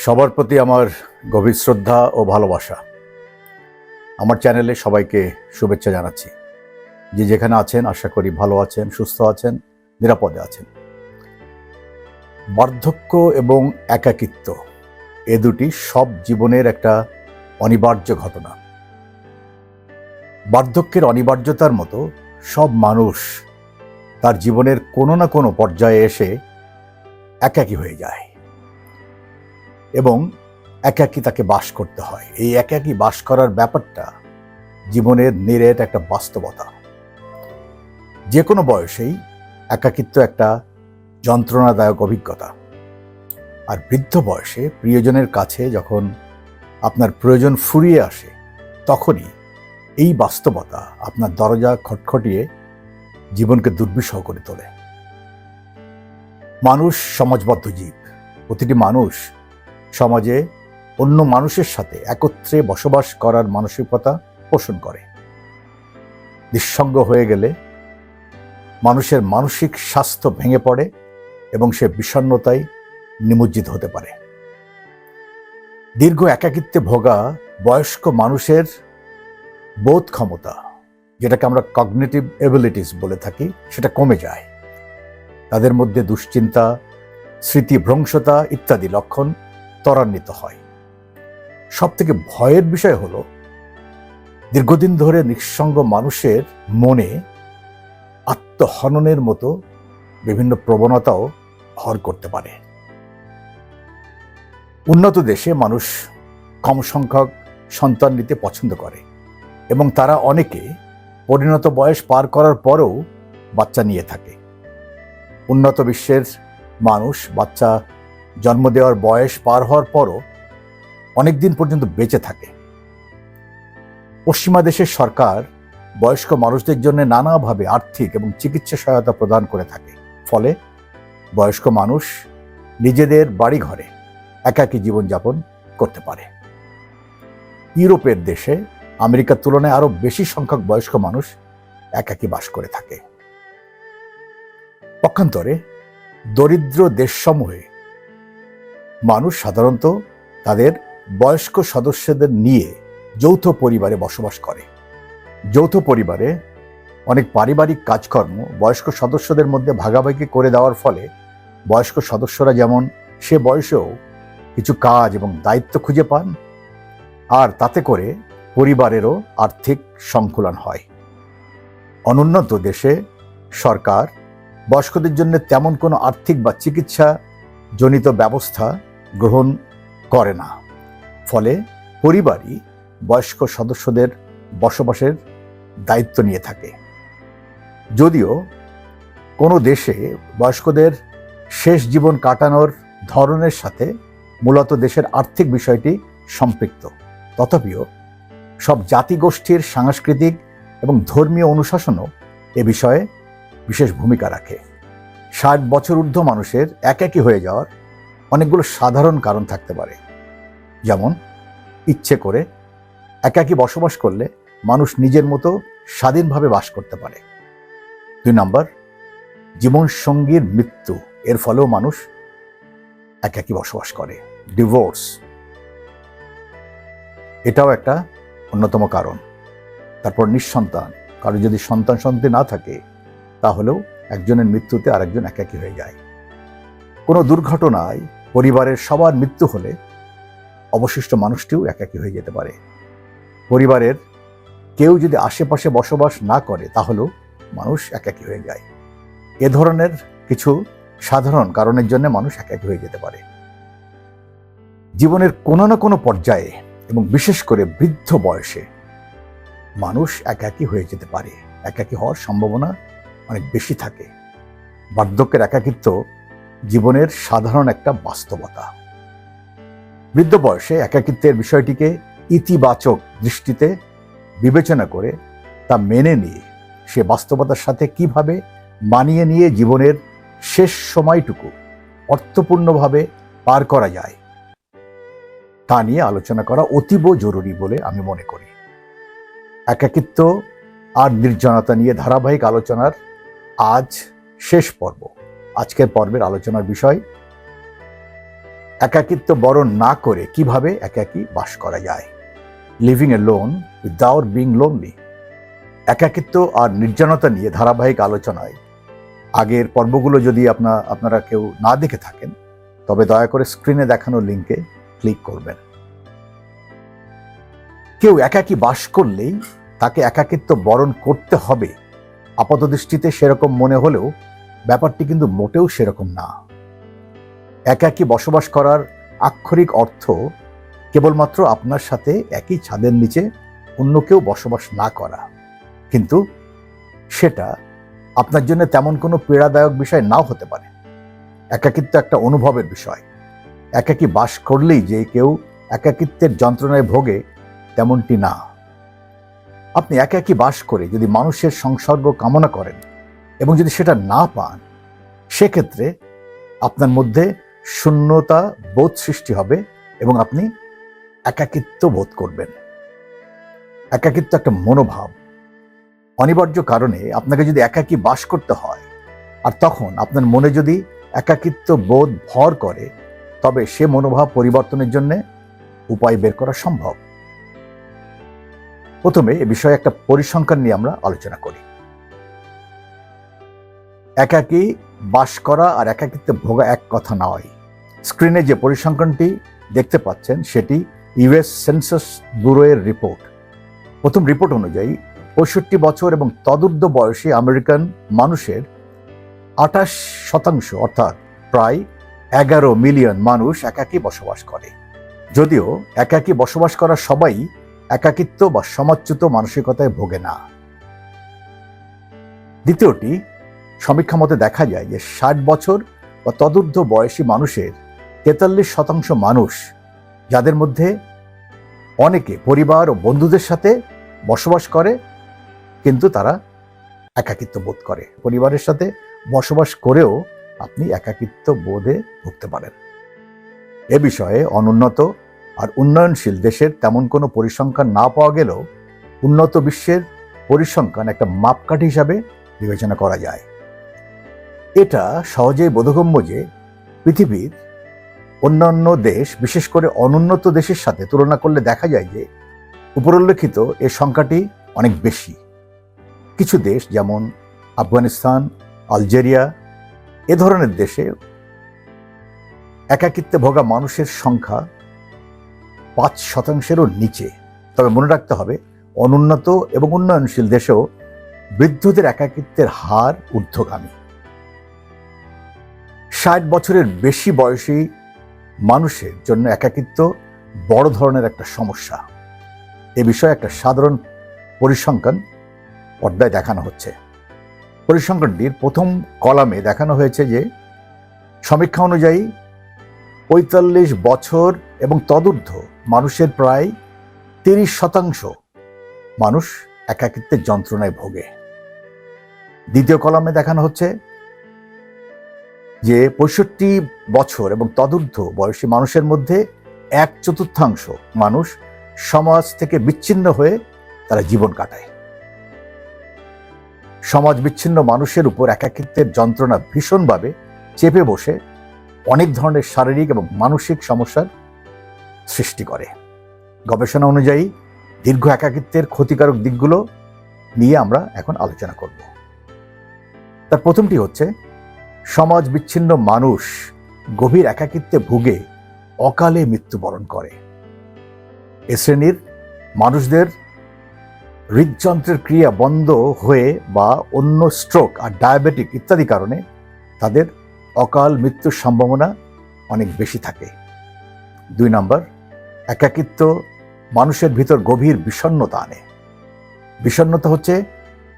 সবার প্রতি আমার গভীর শ্রদ্ধা ও ভালোবাসা। আমার চ্যানেলে সবাইকে শুভেচ্ছা জানাচ্ছি। যে যেখানে আছেন আশা করি ভালো আছেন, সুস্থ আছেন, নিরাপদে আছেন। বার্ধক্য এবং একাকিত্ব এ দুটি সব জীবনের একটা অনিবার্য ঘটনা। বার্ধক্যের অনিবার্যতার মতো সব মানুষ তার জীবনের কোনো না কোনো পর্যায়ে এসে একাকী হয়ে যায় এবং একাকী তাকে বাস করতে হয়। এই একাকী বাস করার ব্যাপারটা জীবনের নিরেট একটা বাস্তবতা। যে কোনো বয়সেই একাকিত্ব একটা যন্ত্রণাদায়ক অভিজ্ঞতা। আর বৃদ্ধ বয়সে প্রিয়জনের কাছে যখন আপনার প্রয়োজন ফুরিয়ে আসে, তখনই এই বাস্তবতা আপনার দরজা খটখটিয়ে জীবনকে দুর্বিষহ করে তোলে। মানুষ সমাজবদ্ধ জীব। প্রতিটি মানুষ সমাজে অন্য মানুষের সাথে একত্রে বসবাস করার মানসিকতা পোষণ করে। নিঃসঙ্গ হয়ে গেলে মানুষের মানসিক স্বাস্থ্য ভেঙে পড়ে এবং সে বিষণ্ণতায় নিমজ্জিত হতে পারে। দীর্ঘ একাকিত্বে ভোগা বয়স্ক মানুষের বোধ ক্ষমতা, যেটাকে আমরা কগনিটিভ এবিলিটিস বলে থাকি, সেটা কমে যায়। তাদের মধ্যে দুশ্চিন্তা, স্মৃতিভ্রংশতা ইত্যাদি লক্ষণ ত্বরান্বিত হয়। সবথেকে ভয়ের বিষয় হলো দীর্ঘদিন ধরে নিঃসঙ্গ মানুষের মনে আত্মহননের মতো বিভিন্ন প্রবণতাও ভর করতে পারে। উন্নত দেশে মানুষ কম সংখ্যক সন্তান নিতে পছন্দ করে এবং তারা অনেকে পরিণত বয়স পার করার পরেও বাচ্চা নিয়ে থাকে। উন্নত বিশ্বের মানুষ বাচ্চা জন্ম দেওয়ার বয়স পার হওয়ার পরও অনেকদিন পর্যন্ত বেঁচে থাকে। পশ্চিমা দেশের সরকার বয়স্ক মানুষদের জন্য নানাভাবে আর্থিক এবং চিকিৎসা সহায়তা প্রদান করে থাকে। ফলে বয়স্ক মানুষ নিজেদের বাড়িঘরে একাকী জীবনযাপন করতে পারে। ইউরোপের দেশে আমেরিকার তুলনায় আরো বেশি সংখ্যক বয়স্ক মানুষ একাকী বাস করে থাকে। পক্ষান্তরে দরিদ্র দেশসমূহে মানুষ সাধারণত তাদের বয়স্ক সদস্যদের নিয়ে যৌথ পরিবারে বসবাস করে। যৌথ পরিবারে অনেক পারিবারিক কাজকর্ম বয়স্ক সদস্যদের মধ্যে ভাগাভাগি করে দেওয়ার ফলে বয়স্ক সদস্যরা যেমন সে বয়সেও কিছু কাজ এবং দায়িত্ব খুঁজে পান, আর তাতে করে পরিবারেরও আর্থিক সংকুলন হয়। অনুন্নত দেশে সরকার বয়স্কদের জন্য তেমন কোনো আর্থিক বা চিকিৎসা জনিত ব্যবস্থা গ্রহণ করে না। ফলে পরিবারই বয়স্ক সদস্যদের বসবাসের দায়িত্ব নিয়ে থাকে। যদিও কোনো দেশে বয়স্কদের শেষ জীবন কাটানোর ধরনের সাথে মূলত দেশের আর্থিক বিষয়টি সম্পৃক্ত, তথাপিও সব জাতিগোষ্ঠীর সাংস্কৃতিক এবং ধর্মীয় অনুশাসনও এ বিষয়ে বিশেষ ভূমিকা রাখে। 60 বছর ঊর্ধ্ব মানুষের একাকী হয়ে যাওয়ার অনেকগুলো সাধারণ কারণ থাকতে পারে। যেমন, ইচ্ছে করে একাকী বসবাস করলে মানুষ নিজের মতো স্বাধীনভাবে বাস করতে পারে। 2 নম্বর, জীবনসঙ্গীর মৃত্যু, এর ফলেও মানুষ একাকী বসবাস করে। ডিভোর্স, এটাও একটা অন্যতম কারণ। তারপর নিঃসন্তান, কারো যদি সন্তান না থাকে তাহলেও একজনের মৃত্যুতে আরেকজন একাকী হয়ে যায়। কোনো দুর্ঘটনায় পরিবারের সবার মৃত্যু হলে অবশিষ্ট মানুষটিও একাকী হয়ে যেতে পারে। পরিবারের কেউ যদি আশেপাশে বসবাস না করে তাহলেও মানুষ একাকী হয়ে যায়। এ ধরনের কিছু সাধারণ কারণের জন্য মানুষ একাকী হয়ে যেতে পারে। জীবনের কোনো না কোনো পর্যায়ে এবং বিশেষ করে বৃদ্ধ বয়সে মানুষ একাকী হয়ে যেতে পারে। একাকী হওয়ার সম্ভাবনা অনেক বেশি থাকে। বার্ধক্যের একাকিত্ব জীবনের সাধারণ একটা বাস্তবতা। বৃদ্ধ বয়সে একাকিত্বের বিষয়টিকে ইতিবাচক দৃষ্টিতে বিবেচনা করে তা মেনে নিয়ে সে বাস্তবতার সাথে কিভাবে মানিয়ে নিয়ে জীবনের শেষ সময়টুকু অর্থপূর্ণভাবে পার করা যায় তা নিয়ে আলোচনা করা অতীব জরুরি বলে আমি মনে করি। একাকিত্ব আর নির্জনতা নিয়ে ধারাবাহিক আলোচনার আজ শেষ পর্ব। আজকের পর্বের আলোচনার বিষয় একাকিত্ব বরণ না করে কিভাবে একাকী বাস করা যায়, লিভিং এ লোন উইদাউট বিং লোনলি। একাকিত্ব আর নির্জনতা নিয়ে ধারাবাহিক আলোচনায় আগের পর্বগুলো যদি আপনারা কেউ না দেখে থাকেন, তবে দয়া করে স্ক্রিনে দেখানো লিঙ্কে ক্লিক করবেন। কেউ একাকী বাস করলেই তাকে একাকিত্ব বরণ করতে হবে, আপাতদৃষ্টিতে সেরকম মনে হলেও ব্যাপারটি কিন্তু মোটেও সেরকম না। একাকী বসবাস করার আক্ষরিক অর্থ কেবলমাত্র আপনার সাথে একই ছাদের নিচে অন্য কেউ বসবাস না করা, কিন্তু সেটা আপনার জন্য তেমন কোনো পীড়াদায়ক বিষয় নাও হতে পারে। একাকিত্ব একটা অনুভবের বিষয়। একাকী বাস করলেই যে কেউ একাকিত্বের যন্ত্রণায় ভোগে তেমনটি না। আপনি একাকী বাস করে যদি মানুষের সংসর্গ কামনা করেন এবং যদি সেটা না পান, সেক্ষেত্রে আপনার মধ্যে শূন্যতা বোধ সৃষ্টি হবে এবং আপনি একাকিত্ব বোধ করবেন। একাকিত্ব একটা মনোভাব। অনিবার্য কারণে আপনাকে যদি একাকী বাস করতে হয় আর তখন আপনার মনে যদি একাকিত্ব বোধ ভর করে, তবে সে মনোভাব পরিবর্তনের জন্য উপায় বের করা সম্ভব। প্রথমে এ বিষয়ে একটা পরিসংখ্যান নিয়ে আমরা আলোচনা করি। একাকী বাস করা আর একাকিত্বে ভোগা এক কথা নয়। স্ক্রিনে যে পরিসংখ্যানটি দেখতে পাচ্ছেন সেটি ইউএস সেন্সাস ব্যুরোর রিপোর্ট। প্রথম রিপোর্ট অনুযায়ী 65 বছর এবং তদূর্ধ্ব বয়সী আমেরিকান মানুষের 28% অর্থাৎ প্রায় 11 মিলিয়ন মানুষ একাকী বসবাস করে। যদিও একাকী বসবাস করা সবাই একাকিত্ব বা সমাজচ্যুত মানসিকতায় ভোগে না। দ্বিতীয়টি, সমীক্ষা মতে দেখা যায় যে 60 বছর বা তদূর্ধ্ব বয়সী মানুষের 43% মানুষ, যাদের মধ্যে অনেকে পরিবার ও বন্ধুদের সাথে বসবাস করে, কিন্তু তারা একাকিত্ব বোধ করে। পরিবারের সাথে বসবাস করেও আপনি একাকিত্ব বোধে ভুগতে পারেন। এ বিষয়ে অনুন্নত আর উন্নয়নশীল দেশের তেমন কোনো পরিসংখ্যান না পাওয়া গেলেও উন্নত বিশ্বের পরিসংখ্যান একটা মাপকাঠি হিসাবে বিবেচনা করা যায়। এটা সহজেই বোধগম্য যে পৃথিবীর অন্যান্য দেশ, বিশেষ করে অনুন্নত দেশের সাথে তুলনা করলে দেখা যায় যে উপরোল্লেখিত এর সংখ্যাটি অনেক বেশি। কিছু দেশ যেমন আফগানিস্তান, আলজেরিয়া, এ ধরনের দেশে একাকিত্বে ভোগা মানুষের সংখ্যা 5%-এরও নিচে। তবে মনে রাখতে হবে, অনুন্নত এবং উন্নয়নশীল দেশেও বৃদ্ধদের একাকিত্বের হার ঊর্ধ্বগামী। 60 বছরের বেশি বয়সী মানুষের জন্য একাকিত্ব বড় ধরনের একটা সমস্যা। এ বিষয়ে একটা সাধারণ পরিসংখ্যান পর্দায় দেখানো হচ্ছে। পরিসংখ্যানটির প্রথম কলামে দেখানো হয়েছে যে সমীক্ষা অনুযায়ী 45 বছর এবং তদূর্ধ্ব মানুষের প্রায় 30% মানুষ একাকিত্বের যন্ত্রণায় ভোগে। দ্বিতীয় কলামে দেখানো হচ্ছে যে 65 বছর এবং তদূর্ধ্ব বয়সী মানুষের মধ্যে 1/4 মানুষ সমাজ থেকে বিচ্ছিন্ন হয়ে তারা জীবন কাটায়। সমাজ বিচ্ছিন্ন মানুষের উপর একাকিত্বের যন্ত্রণা ভীষণভাবে চেপে বসে অনেক ধরনের শারীরিক এবং মানসিক সমস্যার সৃষ্টি করে। গবেষণা অনুযায়ী দীর্ঘ একাকিত্বের ক্ষতিকারক দিকগুলো নিয়ে আমরা এখন আলোচনা করব। তার প্রথমটি হচ্ছে, সমাজ বিচ্ছিন্ন মানুষ গভীর একাকিত্বে ভুগে অকালে মৃত্যুবরণ করে। এ শ্রেণীর মানুষদের হৃদযন্ত্রের ক্রিয়া বন্ধ হয়ে বা অন্য স্ট্রোক আর ডায়াবেটিক ইত্যাদি কারণে তাদের অকাল মৃত্যুর সম্ভাবনা অনেক বেশি থাকে। 2 নম্বর, একাকিত্ব মানুষের ভিতর গভীর বিষণ্ণতা আনে। বিষণ্ণতা হচ্ছে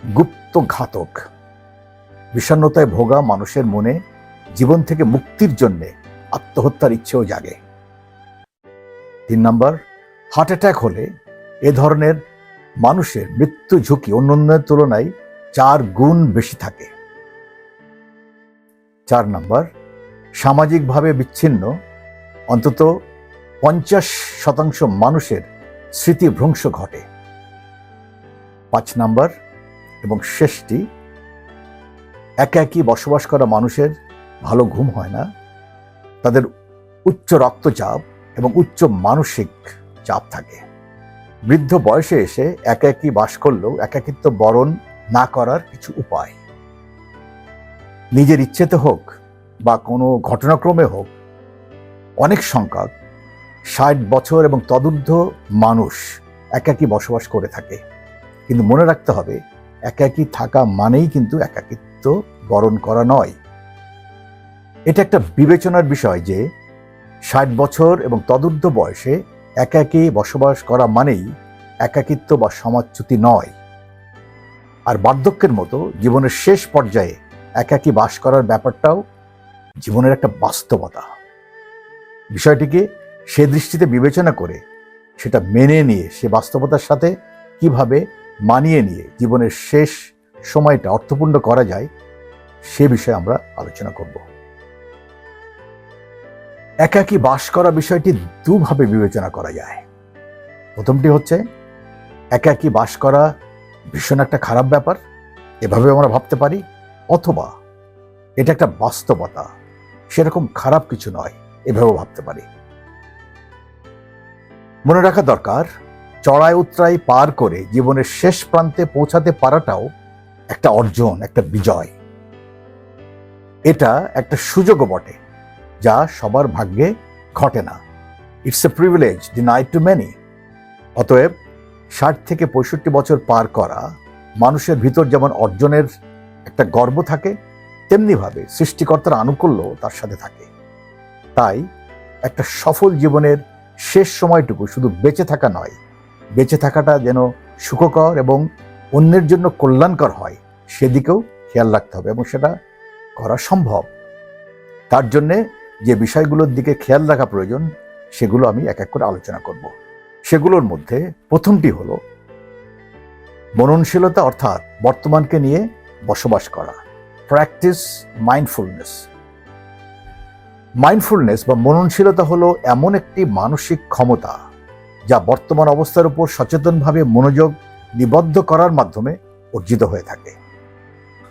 গুপ্ত ঘাতক। বিষণ্ণতায় ভোগা মানুষের মনে জীবন থেকে মুক্তির জন্য আত্মহত্যার ইচ্ছেও জাগে। 3 নম্বর, হার্ট অ্যাটাক হলে এ ধরনের মানুষের মৃত্যু ঝুঁকি অন্যান্যের তুলনায় 4 গুণ বেশি থাকে। 4 নম্বর, সামাজিকভাবে বিচ্ছিন্ন অন্তত 50% মানুষের স্মৃতিভ্রংশ ঘটে। 5 নম্বর এবং শেষটি, একাকী বসবাস করা মানুষের ভালো ঘুম হয় না, তাদের উচ্চ রক্তচাপ এবং উচ্চ মানসিক চাপ থাকে। বৃদ্ধ বয়সে এসে একাকী বাস করলেও একাকিত্ব বরণ না করার কিছু উপায়, নিজের ইচ্ছেতে হোক বা কোনো ঘটনাক্রমে হোক, অনেক সংখ্যক 60 বছর এবং তদূর্ধ্ব মানুষ একাকী বসবাস করে থাকে। কিন্তু মনে রাখতে হবে, একাকী থাকা মানেই কিন্তু একাকিত্ব বরণ করা নয়। এটা একটা বিবেচনার বিষয় যে 60 বছর এবং তদূর্ধ্ব বয়সে একাকী বসবাস করা মানেই একাকিত্ব বা সমাজচ্যুতি নয়। আর বার্ধক্যের মতো জীবনের শেষ পর্যায়ে একাকী বাস করার ব্যাপারটাও জীবনের একটা বাস্তবতা। বিষয়টিকে সে দৃষ্টিতে বিবেচনা করে সেটা মেনে নিয়ে সে বাস্তবতার সাথে কিভাবে মানিয়ে নিয়ে জীবনের শেষ সময়টা অর্থপূর্ণ করা যায় সে বিষয়ে আমরা আলোচনা করব। একাকী বাস করা বিষয়টি দুভাবে বিবেচনা করা যায়। প্রথমটি হচ্ছে একাকী বাস করা ভীষণ একটা খারাপ ব্যাপার, এভাবে আমরা ভাবতে পারি, অথবা এটা একটা বাস্তবতা, সেরকম খারাপ কিছু নয়, এভাবেও ভাবতে পারি। মনে রাখা দরকার, চড়াই উতরাই পার করে জীবনের শেষ প্রান্তে পৌঁছাতে পারাটাও একটা অর্জন, একটা বিজয়। এটা একটা সুযোগও বটে, যা সবার ভাগ্যে ঘটে না। It's a privilege denied to many. অতএব 60 থেকে 65 বছর পার করা মানুষের ভিতর যেমন অর্জনের একটা গর্ব থাকে, তেমনিভাবে সৃষ্টিকর্তার আনুকূল্য তার সাথে থাকে। তাই একটা সফল জীবনের শেষ সময়টুকু শুধু বেঁচে থাকা নয়, বেঁচে থাকাটা যেন সুখকর এবং অন্যের জন্য কল্যাণকর হয় সেদিকেও খেয়াল রাখতে হবে, এবং সেটা করা সম্ভব। তার জন্যে যে বিষয়গুলোর দিকে খেয়াল রাখা প্রয়োজন সেগুলো আমি এক এক করে আলোচনা করব। সেগুলোর মধ্যে প্রথমটি হলো মননশীলতা, অর্থাৎ বর্তমানকে নিয়ে বসবাস করা। Practice mindfulness. মাইন্ডফুলনেস বা মননশীলতা হলো এমন একটি মানসিক ক্ষমতা যা বর্তমান অবস্থার উপর সচেতনভাবে মনোযোগ নিবদ্ধ করার মাধ্যমে অর্জিত হয়ে থাকে।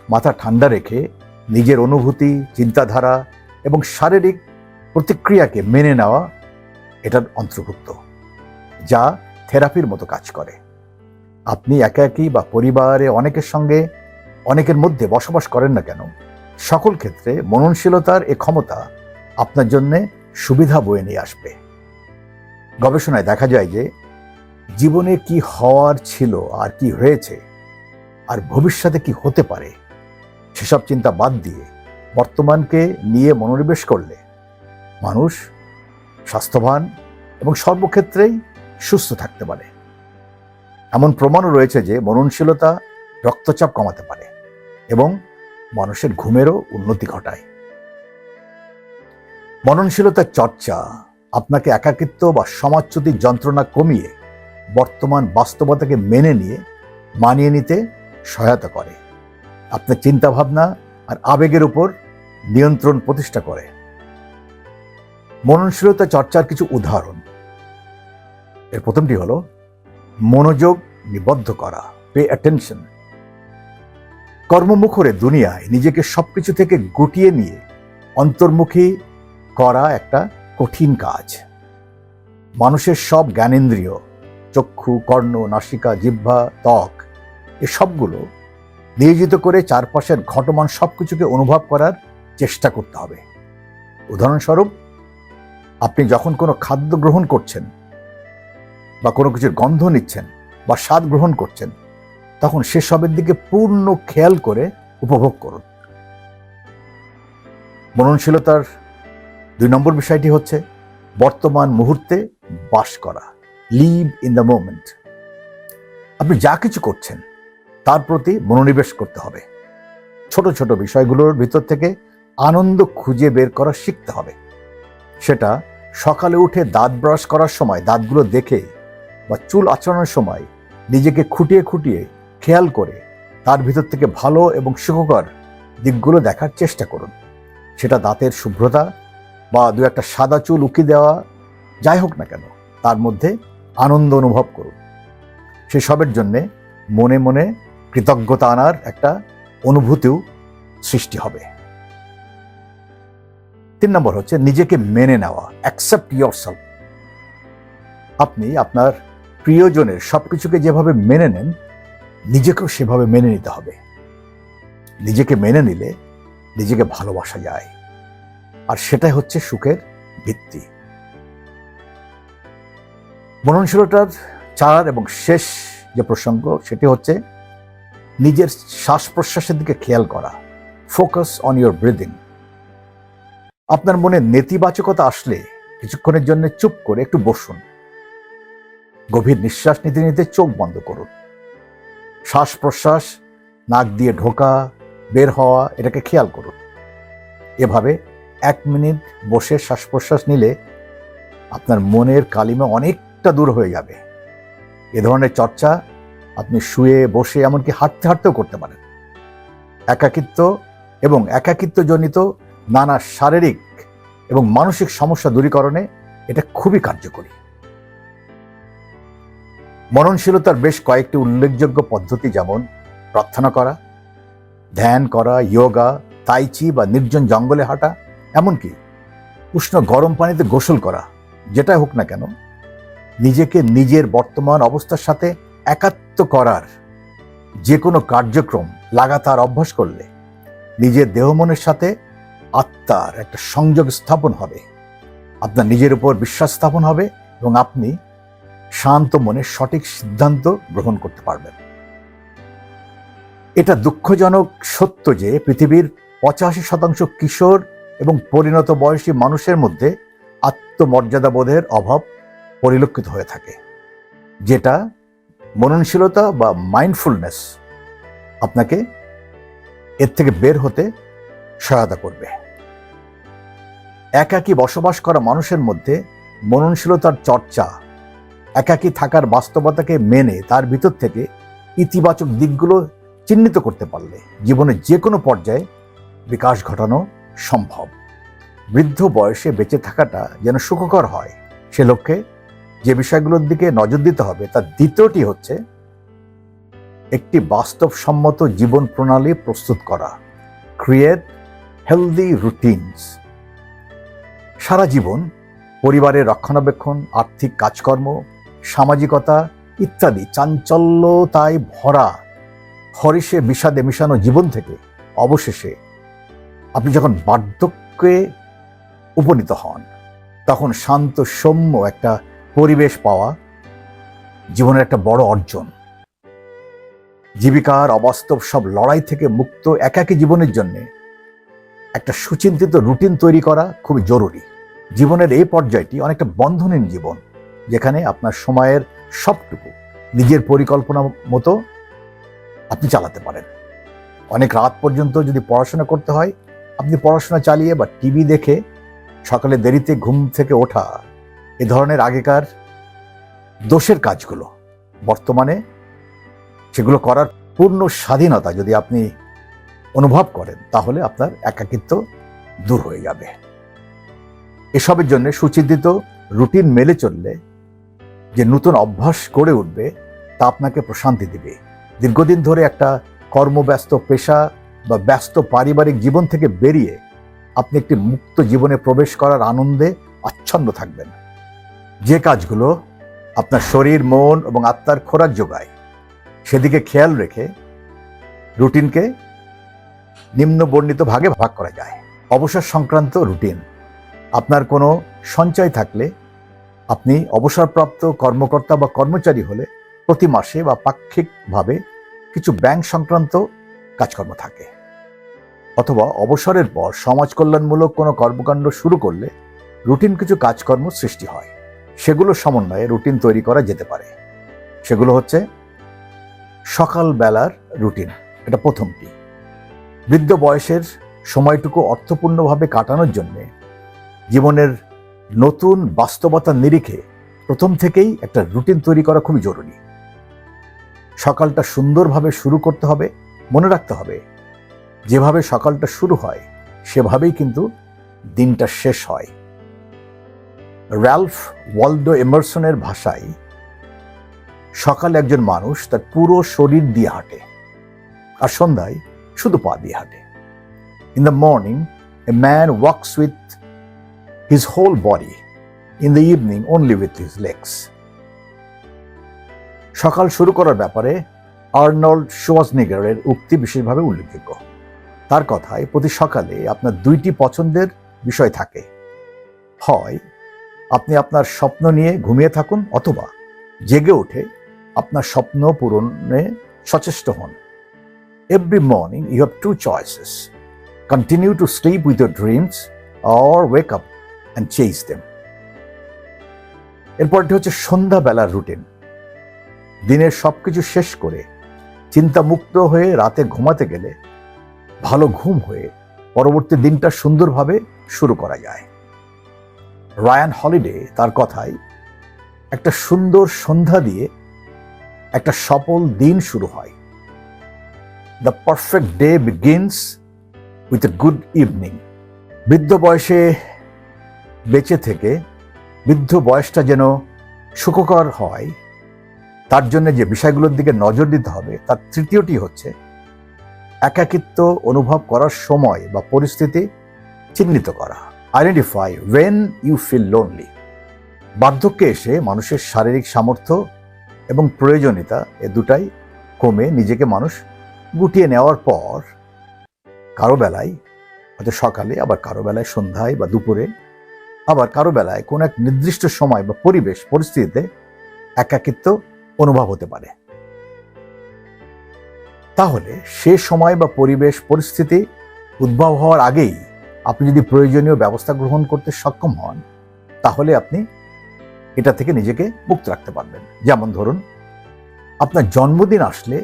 মাথা ঠান্ডা রেখে নিজের অনুভূতি, চিন্তাধারা এবং শারীরিক প্রতিক্রিয়াকে মেনে নেওয়া এটার অন্তর্ভুক্ত, যা থেরাপির মতো কাজ করে। আপনি একাকী বা পরিবারে অনেকের মধ্যে বসবাস করেন না কেন, সকল ক্ষেত্রে মননশীলতার এ ক্ষমতা আপনার জন্য সুবিধা বয়ে নিয়ে আসবে। গবেষণায় দেখা যায় যে জীবনে কি হওয়ার ছিল আর কি হয়েছে আর ভবিষ্যতে কি হতে পারে সেসব চিন্তা বাদ দিয়ে বর্তমানকে নিয়ে মনোনিবেশ করলে মানুষ স্বাস্থ্যবান এবং সর্বক্ষেত্রেই সুস্থ থাকতে পারে। এমন প্রমাণও রয়েছে যে মননশীলতা রক্তচাপ কমাতে পারে এবং মানুষের ঘুমেরও উন্নতি ঘটায়। মননশীলতার চর্চা আপনাকে একাকিত্ব বা সমাজচ্যুতির যন্ত্রণা কমিয়ে বর্তমান বাস্তবতাকে মেনে নিয়ে মানিয়ে নিতে সহায়তা করে, আপনার চিন্তাভাবনা আর আবেগের উপর নিয়ন্ত্রণ প্রতিষ্ঠা করে। মননশীলতা চর্চার কিছু উদাহরণ। এর প্রথমটি হলো মনোযোগ নিবদ্ধ করা, পে অ্যাটেনশন। কর্মমুখরে দুনিয়ায় নিজেকে সবকিছু থেকে গুটিয়ে নিয়ে অন্তর্মুখী করা একটা কঠিন কাজ। মানুষের সব জ্ঞানেন্দ্রিয়, চক্ষু, কর্ণ, নাসিকা, জিহ্বা, ত্বক, এসবগুলো নিয়োজিত করে চারপাশের ঘটমান সবকিছুকে অনুভব করার চেষ্টা করতে হবে। উদাহরণস্বরূপ, আপনি যখন কোনো খাদ্য গ্রহণ করছেন বা কোনো কিছুর গন্ধ নিচ্ছেন বা স্বাদ গ্রহণ করছেন, তখন সেসবের দিকে পূর্ণ খেয়াল করে উপভোগ করুন। মননশীলতার 2 নম্বর বিষয়টি হচ্ছে বর্তমান মুহূর্তে বাস করা, লিভ ইন দ্য মোমেন্ট। আপনি যা কিছু করছেন তার প্রতি মনোনিবেশ করতে হবে। ছোট ছোট বিষয়গুলোর ভিতর থেকে আনন্দ খুঁজে বের করা শিখতে হবে। সেটা সকালে উঠে দাঁত ব্রাশ করার সময় দাঁতগুলো দেখে বা চুল আঁচড়ানোর সময় নিজেকে খুঁটিয়ে খুঁটিয়ে খেয়াল করে তার ভিতর থেকে ভালো এবং সুখকর দিকগুলো দেখার চেষ্টা করুন। সেটা দাঁতের শুভ্রতা বা 2-1 সাদা চুল উকি দেওয়া, যাই হোক না কেন, তার মধ্যে আনন্দ অনুভব করুন। সেসবের জন্যে মনে মনে কৃতজ্ঞতা আনার একটা অনুভূতিও সৃষ্টি হবে। 3 নম্বর হচ্ছে নিজেকে মেনে নেওয়া, অ্যাকসেপ্ট ইয়োরসেলফ। আপনি আপনার প্রিয়জনের সবকিছুকে যেভাবে মেনে নেন, নিজেকেও সেভাবে মেনে নিতে হবে। নিজেকে মেনে নিলে নিজেকে ভালোবাসা যায়, আর সেটাই হচ্ছে সুখের ভিত্তি। মননশীলতার 4 এবং শেষ যে প্রসঙ্গ, সেটি হচ্ছে নিজের শ্বাস প্রশ্বাসের দিকে খেয়াল করা। Focus on your breathing. আপনার মনে নেতিবাচকতা আসলে কিছুক্ষণের জন্য চুপ করে একটু বসুন, গভীর নিঃশ্বাস নিতে নিতে চোখ বন্ধ করুন। শ্বাস প্রশ্বাস নাক দিয়ে ঢোকা বের হওয়া, এটাকে খেয়াল করুন। এভাবে 1 মিনিট বসে শ্বাস প্রশ্বাস নিলে আপনার মনের কালিমা অনেকটা দূর হয়ে যাবে। এ ধরনের চর্চা আপনি শুয়ে বসে এমনকি হাঁটতে হাঁটতেও করতে পারেন। একাকিত্ব এবং একাকিত্বজনিত নানা শারীরিক এবং মানসিক সমস্যা দূরীকরণে এটা খুবই কার্যকরী। মননশীলতার বেশ কয়েকটি উল্লেখযোগ্য পদ্ধতি, যেমন প্রার্থনা করা, ধ্যান করা, যোগা, তাইচি বা নির্জন জঙ্গলে হাঁটা, এমনকি উষ্ণ গরম পানিতে গোসল করা, যেটাই হোক না কেন, নিজেকে নিজের বর্তমান অবস্থার সাথে একাত্ম করার যে কোনো কার্যক্রম লাগাতার অভ্যাস করলে নিজের দেহ মনের সাথে আত্মার একটা সংযোগ স্থাপন হবে, আপনার নিজের উপর বিশ্বাস স্থাপন হবে এবং আপনি শান্ত মনে সঠিক সিদ্ধান্ত গ্রহণ করতে পারবেন। এটা দুঃখজনক সত্য যে পৃথিবীর 85% কিশোর এবং পরিণত বয়সী মানুষের মধ্যে আত্মমর্যাদাবোধের অভাব পরিলক্ষিত হয়ে থাকে, যেটা মননশীলতা বা মাইন্ডফুলনেস আপনাকে এর থেকে বের হতে সহায়তা করবে। একাকী বসবাস করা মানুষের মধ্যে মননশীলতার চর্চা, একাকী থাকার বাস্তবতাকে মেনে তার ভিতর থেকে ইতিবাচক দিকগুলো চিহ্নিত করতে পারলে জীবনের যে কোনো পর্যায়ে বিকাশ ঘটানো সম্ভব। বৃদ্ধ বয়সে বেঁচে থাকাটা যেন সুখকর হয়, সে লক্ষ্যে যে বিষয়গুলোর দিকে নজর দিতে হবে তার দ্বিতীয়টি হচ্ছে একটি বাস্তবসম্মত জীবন প্রণালী প্রস্তুত করা। Create healthy routines. সারা জীবন পরিবারের রক্ষণাবেক্ষণ, আর্থিক কাজকর্ম, সামাজিকতা ইত্যাদি চাঞ্চল্যতায় ভরা হরিষে বিষাদে মিশানো জীবন থেকে অবশেষে আপনি যখন বার্ধক্যে উপনীত হন, তখন শান্ত সৌম্য একটা পরিবেশ পাওয়া জীবনের একটা বড় অর্জন। জীবিকার অবাস্তব সব লড়াই থেকে মুক্ত একাকী জীবনের জন্য একটা সুচিন্তিত রুটিন তৈরি করা খুবই জরুরি। জীবনের এই পর্যায়টি অনেকটা বন্ধনহীন জীবন, যেখানে আপনার সময়ের সবটুকু নিজের পরিকল্পনা মতো আপনি চালাতে পারেন। অনেক রাত পর্যন্ত যদি পড়াশোনা করতে হয়, আপনি পড়াশোনা চালিয়ে বা টিভি দেখে সকালে দেরিতে ঘুম থেকে ওঠা, এ ধরনের আগেকার দোষের কাজগুলো বর্তমানে সেগুলো করার পূর্ণ স্বাধীনতা যদি আপনি অনুভব করেন, তাহলে আপনার একাকিত্ব দূর হয়ে যাবে। এসবের জন্য সুচিন্তিত রুটিন মেলে চললে যে নতুন অভ্যাস গড়ে উঠবে তা আপনাকে প্রশান্তি দিবে। দীর্ঘদিন ধরে একটা কর্মব্যস্ত পেশা বা ব্যস্ত পারিবারিক জীবন থেকে বেরিয়ে আপনি একটি মুক্ত জীবনে প্রবেশ করার আনন্দে আচ্ছন্ন থাকবেন। যে কাজগুলো আপনার শরীর, মন এবং আত্মার খোরাক যোগায়, সেদিকে খেয়াল রেখে রুটিনকে নিম্ন বর্ণিত ভাগে ভাগ করা যায়। অবসর সংক্রান্ত রুটিন। আপনার কোনো সঞ্চয় থাকলে, আপনি অবসরপ্রাপ্ত কর্মকর্তা বা কর্মচারী হলে প্রতি মাসে বা পাক্ষিকভাবে কিছু ব্যাংক সংক্রান্ত কাজকর্ম থাকে, অথবা অবসরের পর সমাজ কল্যাণমূলক কোনো কর্মকাণ্ড শুরু করলে রুটিন কিছু কাজকর্ম সৃষ্টি হয়। সেগুলো সমন্বয়ে রুটিন তৈরি করা যেতে পারে। সেগুলো হচ্ছে সকালবেলার রুটিন, এটা প্রথমটি। বৃদ্ধ বয়সের সময়টুকু অর্থপূর্ণভাবে কাটানোর জন্যে জীবনের নতুন বাস্তবতার নিরিখে প্রথম থেকেই একটা রুটিন তৈরি করা খুবই জরুরি। সকালটা সুন্দরভাবে শুরু করতে হবে। মনে রাখতে হবে, যেভাবে সকালটা শুরু হয় সেভাবেই কিন্তু দিনটা শেষ হয়। র্যালফ ওয়ালডো এমারসনের ভাষায়, সকালে একজন মানুষ তার পুরো শরীর দিয়ে হাঁটে, আর সন্ধ্যায় শুধু পা দিয়ে হাঁটে। In the morning a man walks with his whole body, in the evening only with his legs. সকাল শুরু করার ব্যাপারে আর্নল্ড শোয়ার্জনেগারের উক্তি বিশেষভাবে উল্লেখযোগ্য। তার কথায় প্রতি সকালে আপনার দুইটি পছন্দের বিষয় থাকে, হয় আপনি আপনার স্বপ্ন নিয়ে ঘুমিয়ে থাকুন অথবা জেগে উঠে আপনার স্বপ্ন পূরণে সচেষ্ট হন। Every morning you have two choices: continue to sleep with your dreams or wake up and chase them. এরপরটি হচ্ছে সন্ধ্যাবেলার রুটিন। দিনের সবকিছু শেষ করে চিন্তামুক্ত হয়ে রাতে ঘুমাতে গেলে ভালো ঘুম হয়ে পরবর্তী দিনটা সুন্দরভাবে শুরু করা যায়। রায়ান হলিডে তার কথায়, একটা সুন্দর সন্ধ্যা দিয়ে একটা সফল দিন শুরু হয়। The perfect day begins with a good evening. বৃদ্ধ বয়সে বেঁচে থেকে বৃদ্ধ বয়সটা যেন সুখকর হয়, তার জন্য যে বিষয়গুলোর দিকে নজর দিতে হবে তার তৃতীয়টি হচ্ছে একাকিত্ব অনুভব করার সময় বা পরিস্থিতি চিহ্নিত করা। Identify when you feel lonely. বার্ধক্যে এসে মানুষের শারীরিক সামর্থ্য এবং প্রয়োজনীয়তা এ দুটাই কমে নিজেকে মানুষ গুটিয়ে নেওয়ার পর কারো বেলায় হয়তো সকালে, আবার কারো বেলায় সন্ধ্যায় বা দুপুরে, আবার কারো বেলায় কোন এক নির্দিষ্ট সময় বা পরিবেশ পরিস্থিতিতে একাকিত্ব অনুভব হতে পারে। তাহলে সে সময় বা পরিবেশ পরিস্থিতি উদ্ভব হওয়ার আগেই আপনি যদি প্রয়োজনীয় ব্যবস্থা গ্রহণ করতে সক্ষম হন, তাহলে আপনি এটা থেকে নিজেকে মুক্ত রাখতে পারবেন। যেমন ধরুন, আপনার জন্মদিন আসলে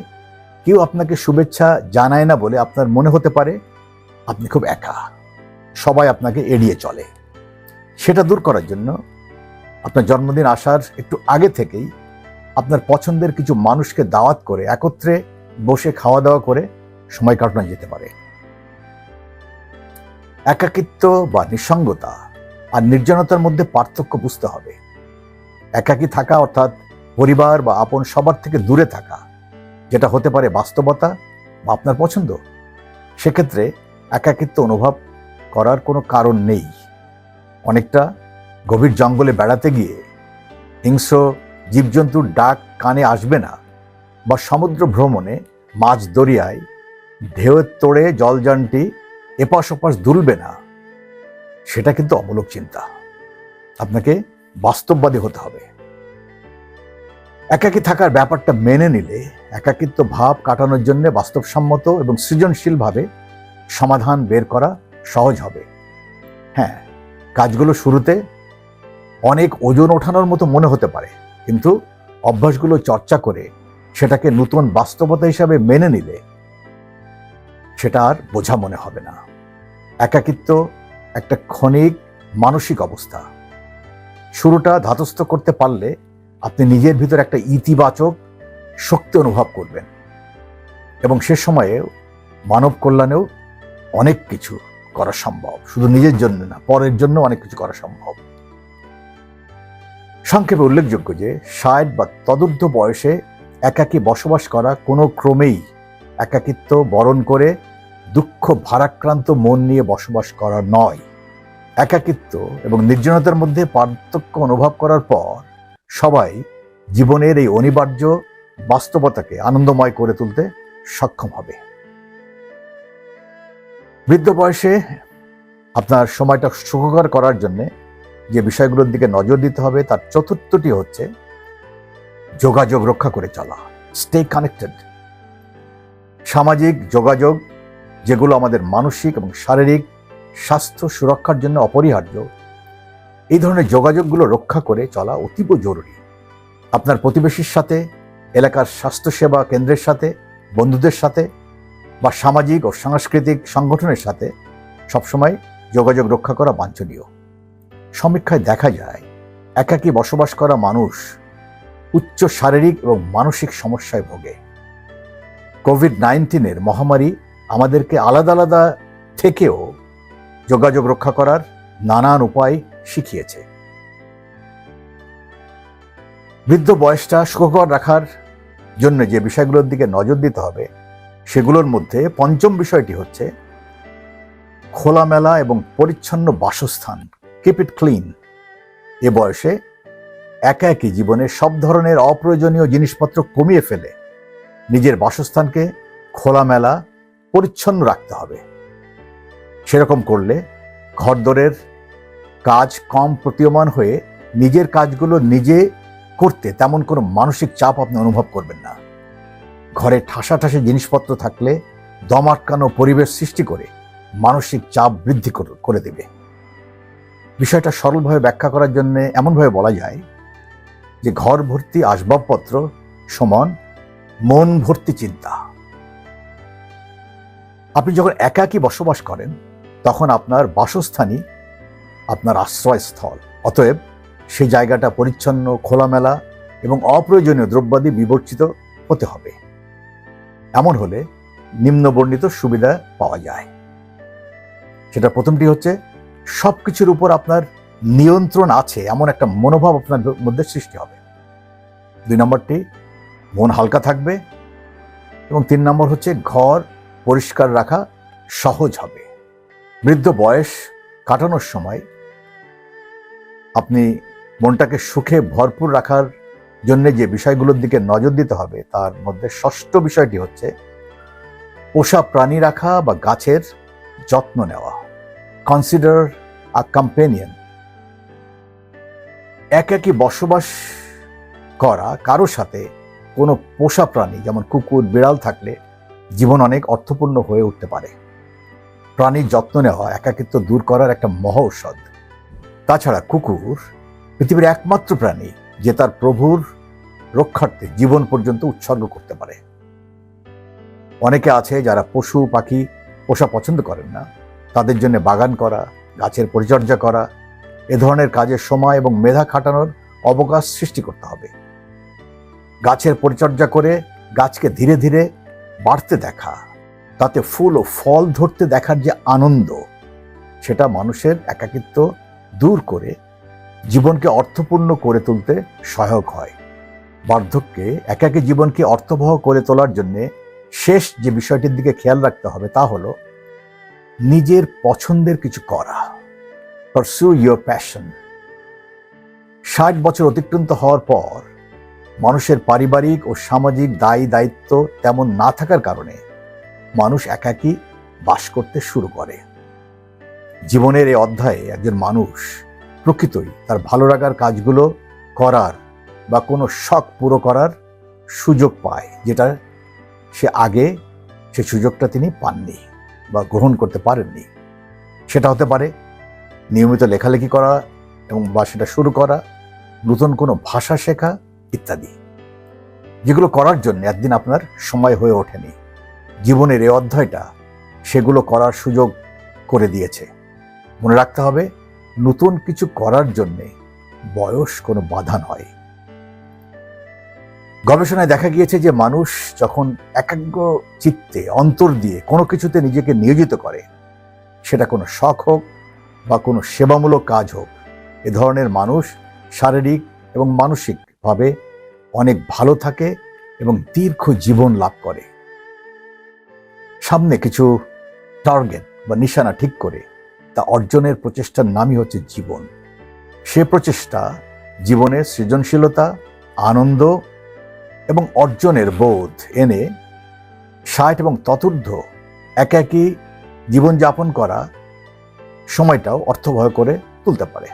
কেউ আপনাকে শুভেচ্ছা জানায় না বলে আপনার মনে হতে পারে আপনি খুব একা, সবাই আপনাকে এড়িয়ে চলে। সেটা দূর করার জন্য আপনার জন্মদিন আসার একটু আগে থেকেই আপনার পছন্দের কিছু মানুষকে দাওয়াত করে একত্রে বসে খাওয়া দাওয়া করে সময় কাটানো যেতে পারে। একাকিত্ব বা নিঃসঙ্গতা আর নির্জনতার মধ্যে পার্থক্য বুঝতে হবে। একাকী থাকা অর্থাৎ পরিবার বা আপন সবার থেকে দূরে থাকা, যেটা হতে পারে বাস্তবতা বা আপনার পছন্দ। সেক্ষেত্রে একাকিত্ব অনুভব করার কোনো কারণ নেই। অনেকটা গভীর জঙ্গলে বেড়াতে গিয়ে হিংস্র জীবজন্তুর ডাক কানে আসবে না, বা সমুদ্র ভ্রমণে মাঝ দরিয়ায় ঢেউয়ের তোড়ে জলযানটি এপাশ ওপাশ দুলবে না, সেটা কিন্তু অমূলক চিন্তা। আপনাকে বাস্তববাদী হতে হবে। একাকী থাকার ব্যাপারটা মেনে নিলে একাকিত্ব ভাব কাটানোর জন্য বাস্তবসম্মত এবং সৃজনশীলভাবে সমাধান বের করা সহজ হবে। হ্যাঁ, কাজগুলো শুরুতে অনেক ওজন ওঠানোর মতো মনে হতে পারে, কিন্তু অভ্যাসগুলো চর্চা করে সেটাকে নতুন বাস্তবতা হিসাবে মেনে নিলে সেটা আর বোঝা মনে হবে না। একাকিত্ব একটা ক্ষণিক মানসিক অবস্থা। শুরুটা ধাতস্থ করতে পারলে আপনি নিজের ভিতর একটা ইতিবাচক শক্তি অনুভব করবেন, এবং সে সময়ে মানব কল্যাণেও অনেক কিছু করা সম্ভব। শুধু নিজের জন্য না, পরের জন্য অনেক কিছু করা সম্ভব। সংক্ষেপে উল্লেখযোগ্য যে 60 বা তদূর্ধ্ব বয়সে একাকী বসবাস করা কোনো ক্রমেই একাকিত্ব বরণ করে দুঃখ ভারাক্রান্ত মন নিয়ে বসবাস করা নয়। একাকিত্ব এবং নির্জনতার মধ্যে পার্থক্য অনুভব করার পর সবাই জীবনের এই অনিবার্য বাস্তবতাকে আনন্দময় করে তুলতে সক্ষম হবে। বৃদ্ধ বয়সে আপনার সময়টা সুখকর করার জন্য যে বিষয়গুলোর দিকে নজর দিতে হবে তার চতুর্থটি হচ্ছে যোগাযোগ রক্ষা করে চলা, স্টে কানেক্টেড। সামাজিক যোগাযোগ, যেগুলো আমাদের মানসিক এবং শারীরিক স্বাস্থ্য সুরক্ষার জন্য অপরিহার্য, এই ধরনের যোগাযোগগুলো রক্ষা করে চলা অতীব জরুরি। আপনার প্রতিবেশীর সাথে, এলাকার স্বাস্থ্যসেবা কেন্দ্রের সাথে, বন্ধুদের সাথে বা সামাজিক ও সাংস্কৃতিক সংগঠনের সাথে সবসময় যোগাযোগ রক্ষা করা বাঞ্ছনীয়। সমীক্ষায় দেখা যায় একাকী বসবাস করা মানুষ উচ্চ শারীরিক এবং মানসিক সমস্যায় ভোগে। কোভিড-19 মহামারী আমাদেরকে আলাদা আলাদা থেকেও যোগাযোগ রক্ষা করার নানান উপায় শিখিয়েছে। বৃদ্ধ বয়সটা সুখকর রাখার জন্য যে বিষয়গুলোর দিকে নজর দিতে হবে সেগুলোর মধ্যে পঞ্চম বিষয়টি হচ্ছে খোলামেলা এবং পরিচ্ছন্ন বাসস্থান কিপ ইট ক্লিন। এ বয়সে একা একই জীবনে সব ধরনের অপ্রয়োজনীয় জিনিসপত্র কমিয়ে ফেলে নিজের বাসস্থানকে খোলামেলা পরিচ্ছন্ন রাখতে হবে। সেরকম করলে ঘরদোরের কাজ কম প্রতীয়মান হয়ে নিজের কাজগুলো নিজে করতে তেমন কোনো মানসিক চাপ আপনি অনুভব করবেন না। ঘরে ঠাসাঠাসি জিনিসপত্র থাকলে দম আটকানো পরিবেশ সৃষ্টি করে মানসিক চাপ বৃদ্ধি করে দেবে। বিষয়টা সরলভাবে ব্যাখ্যা করার জন্য এমনভাবে বলা যায় যে ঘর ভর্তি আসবাবপত্র সমান মন ভর্তি চিন্তা। আপনি যখন একাকী বসবাস করেন তখন আপনার বাসস্থানই আপনার আশ্রয়স্থল। অতএব সেই জায়গাটা পরিচ্ছন্ন, খোলামেলা এবং অপ্রয়োজনীয় দ্রব্যাদি বিবর্জিত হতে হবে। এমন হলে নিম্নবর্ণিত সুবিধা পাওয়া যায়। সেটা প্রথমটি হচ্ছে সবকিছুর উপর আপনার নিয়ন্ত্রণ আছে এমন একটা মনোভাব আপনার মধ্যে সৃষ্টি হবে। 2 নম্বরটি, মন হালকা থাকবে। এবং 3 নম্বর হচ্ছে ঘর পরিষ্কার রাখা সহজ হবে। বৃদ্ধ বয়স কাটানোর সময় আপনি মনটাকে সুখে ভরপুর রাখার জন্য যে বিষয়গুলোর দিকে নজর দিতে হবে তার মধ্যে ষষ্ঠ বিষয়টি হচ্ছে পোষা প্রাণী রাখা বা গাছের যত্ন নেওয়া। কনসিডার আ কম্পেনিয়ন। একাকী বসবাস করা কারোর সাথে কোনো পোষা প্রাণী যেমন কুকুর, বিড়াল থাকলে জীবন অনেক অর্থপূর্ণ হয়ে উঠতে পারে। প্রাণীর যত্ন নেওয়া একাকিত্ব দূর করার একটা মহৌষধ। তাছাড়া কুকুর পৃথিবীর একমাত্র প্রাণী যে তার প্রভুর রক্ষার্থে জীবন পর্যন্ত উৎসর্গ করতে পারে। অনেকে আছে যারা পশু পাখি পোষা পছন্দ করেন না, তাদের জন্য বাগান করা, গাছের পরিচর্যা করা, এ ধরনের কাজের সময় এবং মেধা খাটানোর অবকাশ সৃষ্টি করতে হবে। গাছের পরিচর্যা করে গাছকে ধীরে ধীরে বাড়তে দেখা, তাতে ফুল ও ফল ধরতে দেখার যে আনন্দ, সেটা মানুষের একাকিত্ব দূর করে জীবনকে অর্থপূর্ণ করে তুলতে সহায়ক হয়। বার্ধক্যে একাকী জীবনকে অর্থবহ করে তোলার জন্য শেষ যে বিষয়টির দিকে খেয়াল রাখতে হবে তা হলো নিজের পছন্দের কিছু করা। Pursue your passion. 60 বছর অতিক্রান্ত হওয়ার পর মানুষের পারিবারিক ও সামাজিক দায়ী দায়িত্ব তেমন না থাকার কারণে মানুষ একাকী বাস করতে শুরু করে। জীবনের এই অধ্যায়ে একজন মানুষ প্রকৃতই তার ভালো লাগার কাজগুলো করার বা কোনো শখ পুরো করার সুযোগ পায়, যেটা সে আগে সে সুযোগটা তিনি পাননি বা গ্রহণ করতে পারেননি। সেটা হতে পারে নিয়মিত লেখালেখি করা এবং বা সেটা শুরু করা, নতুন কোনো ভাষা শেখা ইত্যাদি, যেগুলো করার জন্য একদিন আপনার সময় হয়ে ওঠেনি। জীবনের এই অধ্যায়টা সেগুলো করার সুযোগ করে দিয়েছে। মনে রাখতে হবে, নতুন কিছু করার জন্যে বয়স কোনো বাধা নয়। গবেষণায় দেখা গিয়েছে যে মানুষ যখন একাগ্র চিত্তে অন্তর দিয়ে কোনো কিছুতে নিজেকে নিয়োজিত করে, সেটা কোনো শখ হোক বা কোনো সেবামূলক কাজ হোক, এ ধরনের মানুষ শারীরিক এবং মানসিকভাবে অনেক ভালো থাকে এবং দীর্ঘ জীবন লাভ করে। সামনে কিছু টার্গেট বা নিশানা ঠিক করে তা অর্জনের প্রচেষ্টার নামই হচ্ছে জীবন। সে প্রচেষ্টা জীবনের সৃজনশীলতা, আনন্দ এবং অর্জনের বোধ এনে 60 এবং ততোর্ধ্ব একাকী জীবনযাপন করা সময়টাও অর্থবহ করে তুলতে পারে।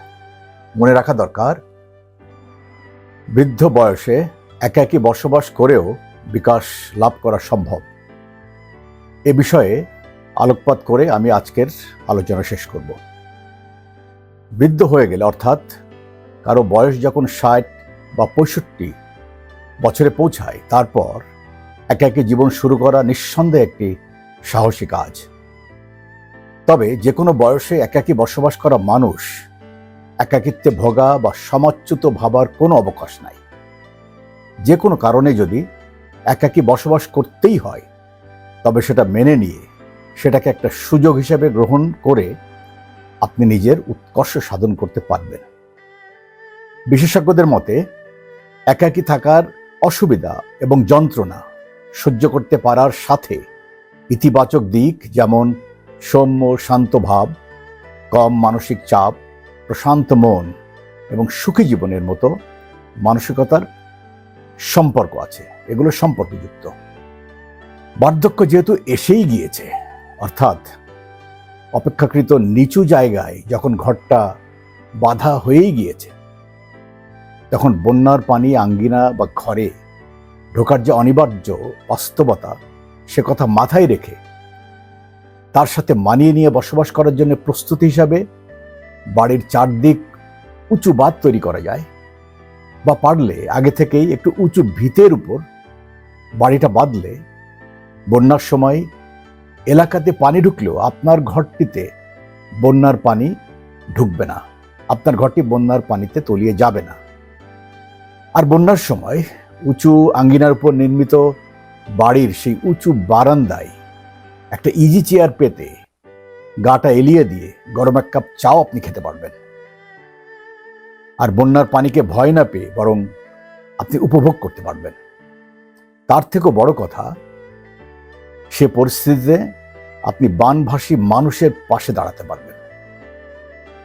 মনে রাখা দরকার, বৃদ্ধ বয়সে একাকী বসবাস করেও বিকাশ লাভ করা সম্ভব। এ বিষয়ে আলোকপাত করে আমি আজকের আলোচনা শেষ করব। বৃদ্ধ হয়ে গেলে, অর্থাৎ কারো বয়স যখন 60 বা 65 বছরে পৌঁছায়, তারপর একাকী জীবন শুরু করা নিঃসন্দেহে একটি সাহসী কাজ। তবে যে কোনো বয়সে একাকী বসবাস করা মানুষ একাকিত্বে ভোগা বা সমাচ্যুত ভাবার কোনো অবকাশ নাই। যে কোনো কারণে যদি একাকী বসবাস করতেই হয়, তবে সেটা মেনে নিয়ে সেটাকে একটা সুযোগ হিসেবে গ্রহণ করে আপনি নিজের উৎকর্ষ সাধন করতে পারবেন। বিশেষজ্ঞদের মতে একাকী থাকার অসুবিধা এবং যন্ত্রণা সহ্য করতে পারার সাথে ইতিবাচক দিক যেমন সৌম্য শান্ত ভাব, কম মানসিক চাপ, প্রশান্ত মন এবং সুখী জীবনের মতো মানসিকতার সম্পর্ক আছে, এগুলো সম্পর্কযুক্ত। বার্ধক্য যেহেতু এসেই গিয়েছে, অর্থাৎ অপেক্ষাকৃত নিচু জায়গায় যখন ঘরটা বাঁধা হয়েই গিয়েছে, তখন বন্যার পানি আঙ্গিনা বা ঘরে ঢোকার যে অনিবার্য বাস্তবতা, সে কথা মাথায় রেখে তার সাথে মানিয়ে নিয়ে বসবাস করার জন্য প্রস্তুতি হিসাবে বাড়ির চারদিক উঁচু বাঁধ তৈরি করা যায়, বা পারলে আগে থেকেই একটু উঁচু ভিতের উপর বাড়িটা বাঁধলে বন্যার সময় এলাকাতে পানি ঢুকলেও আপনার ঘরটিতে বন্যার পানি ঢুকবে না, আপনার ঘরটি বন্যার পানিতে তলিয়ে যাবে না। আর বন্যার সময় উঁচু আঙ্গিনার উপর নির্মিত বাড়ির সেই উঁচু বারান্দায় একটা ইজি চেয়ার পেতে গাটা এলিয়ে দিয়ে গরম এক কাপ চাও আপনি খেতে পারবেন। আর বন্যার পানিকে ভয় না পেয়ে বরং আপনি উপভোগ করতে পারবেন। তার থেকেও বড় কথা, সে পরিস্থিতিতে আপনি বানভাসী মানুষের পাশে দাঁড়াতে পারবেন।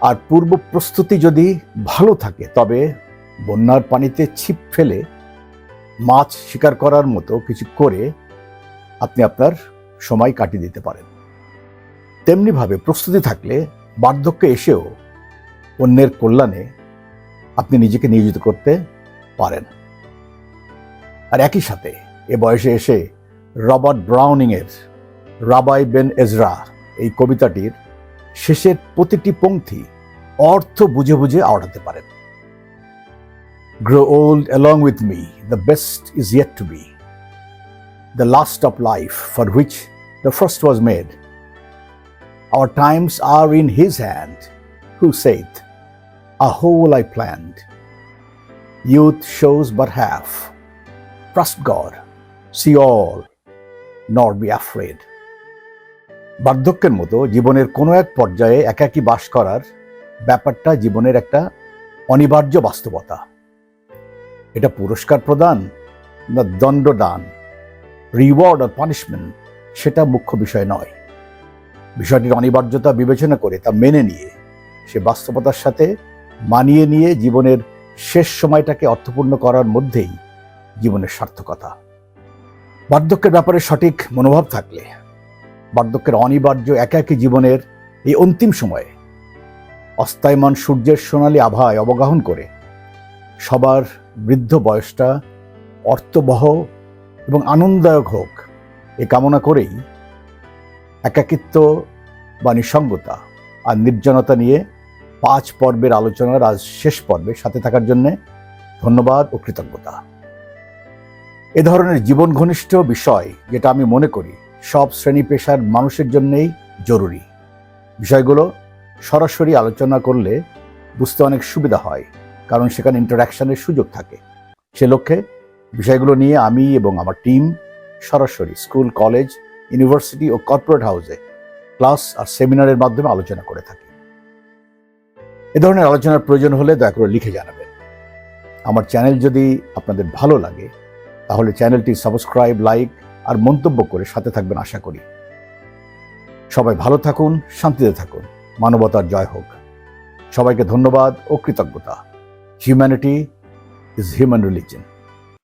আর পূর্ব প্রস্তুতি যদি ভালো থাকে, তবে বন্যার পানিতে ছিপ ফেলে মাছ শিকার করার মতো কিছু করে আপনি আপনার সময় কাটিয়ে দিতে পারেন। তেমনিভাবে প্রস্তুতি থাকলে বার্ধক্যে এসেও অন্যের কল্যাণে আপনি নিজেকে নিয়োজিত করতে পারেন। আর একই সাথে এ বয়সে এসে রবার্ট ব্রাউনিংয়ের রাবাই বেন এজরা এই কবিতাটির শেষের প্রতিটি পংক্তি অর্থ বুঝে বুঝে আওড়াতে পারেন। Grow old along with me, the best is yet to be. The last of life for which the first was made. Our times are in his hand, who saith, a whole I planned. Youth shows but half. Trust God, see all, nor be afraid. বার্ধক্যের মতো জীবনের কোনো এক পর্যায়ে একাকী বাস করার ব্যাপারটা জীবনের একটা অনিবার্য বাস্তবতা। এটা পুরস্কার প্রদান না দণ্ডদান, রিওয়ার্ড আর পানিশমেন্ট, সেটা মুখ্য বিষয় নয়। বিষয়টির অনিবার্যতা বিবেচনা করে তা মেনে নিয়ে সে বাস্তবতার সাথে মানিয়ে নিয়ে জীবনের শেষ সময়টাকে অর্থপূর্ণ করার মধ্যেই জীবনের সার্থকতা। বার্ধক্যের ব্যাপারে সঠিক মনোভাব থাকলে বার্ধক্যের অনিবার্য একাকী জীবনের এই অন্তিম সময়ে অস্তায়মান সূর্যের সোনালী আভায় অবগাহন করে সবার বৃদ্ধ বয়সটা অর্থবহ এবং আনন্দদায়ক হোক, এ কামনা করেই একাকিত্ব বা নিঃসঙ্গতা আর নির্জনতা নিয়ে 5 পর্বের আলোচনার আজ শেষ পর্বে সাথে থাকার জন্য ধন্যবাদ ও কৃতজ্ঞতা। এ ধরনের জীবন ঘনিষ্ঠ বিষয়, যেটা আমি মনে করি সব শ্রেণী পেশার মানুষের জন্যই জরুরি, বিষয়গুলো সরাসরি আলোচনা করলে বুঝতে অনেক সুবিধা হয়, কারণ সেখানে ইন্টারাকশনের সুযোগ থাকে। সে লক্ষ্যে বিষয়গুলো নিয়ে আমি এবং আমার টিম সরাসরি স্কুল, কলেজ, ইউনিভার্সিটি ও কর্পোরেট হাউসে ক্লাস আর সেমিনারের মাধ্যমে আলোচনা করে থাকি। এ ধরনের আলোচনার প্রয়োজন হলে দয়া করে লিখে জানাবেন। আমার চ্যানেল যদি আপনাদের ভালো লাগে তাহলে চ্যানেলটি সাবস্ক্রাইব, লাইক আর মন্তব্য করে সাথে থাকবেন আশা করি। সবাই ভালো থাকুন, শান্তিতে থাকুন, মানবতার জয় হোক। সবাইকে ধন্যবাদ ও কৃতজ্ঞতা। Humanity is human religion.